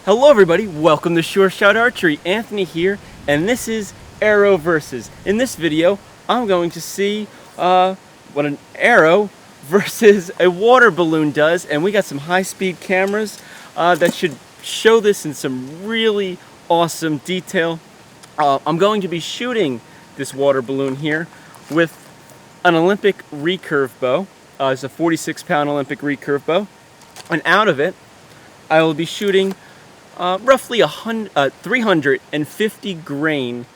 Hello everybody, welcome to Sure Shot Archery. Anthony here, and this is Arrow versus. In this video, I'm going to see what an arrow versus a water balloon does, and we got some high-speed cameras that should show this in some really awesome detail. I'm going to be shooting this water balloon here with an Olympic recurve bow. It's a 46-pound Olympic recurve bow, and out of it, I will be shooting roughly 350 grain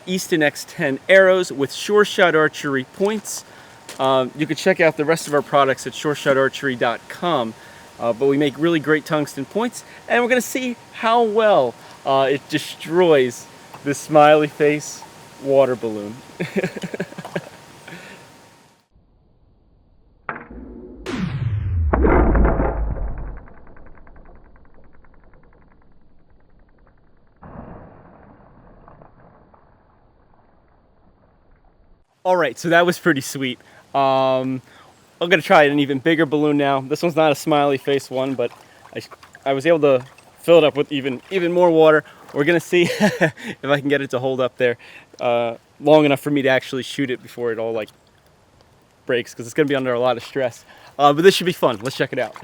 Easton X10 arrows with Sure Shot Archery points. You can check out the rest of our products at sureshotarchery.com, but we make really great tungsten points, and we're going to see how well it destroys this smiley face water balloon. Alright, so that was pretty sweet. I'm going to try an even bigger balloon now. This one's not a smiley face one, but I was able to fill it up with even more water. We're going to see if I can get it to hold up there long enough for me to actually shoot it before it all like breaks, because it's going to be under a lot of stress. But this should be fun. Let's check it out.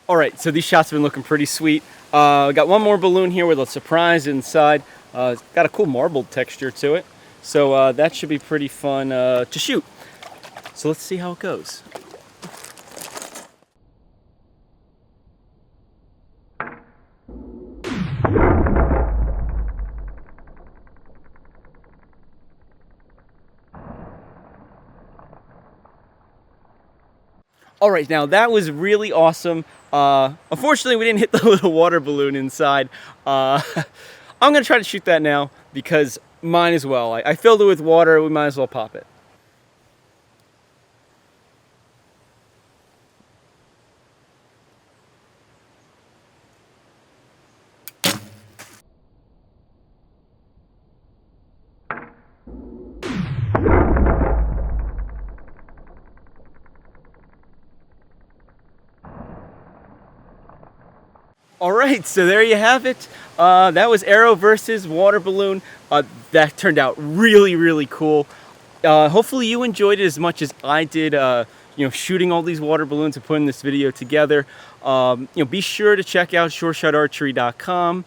Alright, so these shots have been looking pretty sweet. Got one more balloon here with a surprise inside. It's got a cool marbled texture to it. So that should be pretty fun to shoot. So let's see how it goes. Alright, now that was really awesome. Unfortunately, we didn't hit the little water balloon inside. I'm going to try to shoot that now because mine as well. I filled it with water, we might as well pop it. Alright, so there you have it. That was arrow versus water balloon. That turned out really cool. Hopefully you enjoyed it as much as I did, shooting all these water balloons and putting this video together. Be sure to check out sureshotarchery.com.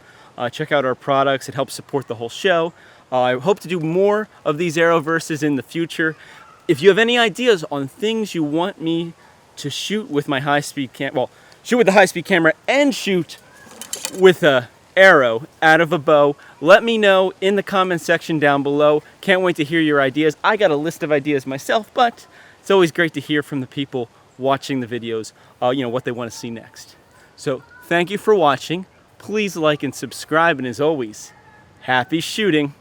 Check out our products. It helps support the whole show. I hope to do more of these arrow versus in the future. If you have any ideas on things you want me to shoot with my high-speed shoot with the high-speed camera and shoot with a arrow out of a bow, let me know in the comment section down below. Can't wait to hear your ideas. I got a list of ideas myself, but it's always great to hear from the people watching the videos, what they want to see next. So thank you for watching. Please like and subscribe, and as always, happy shooting.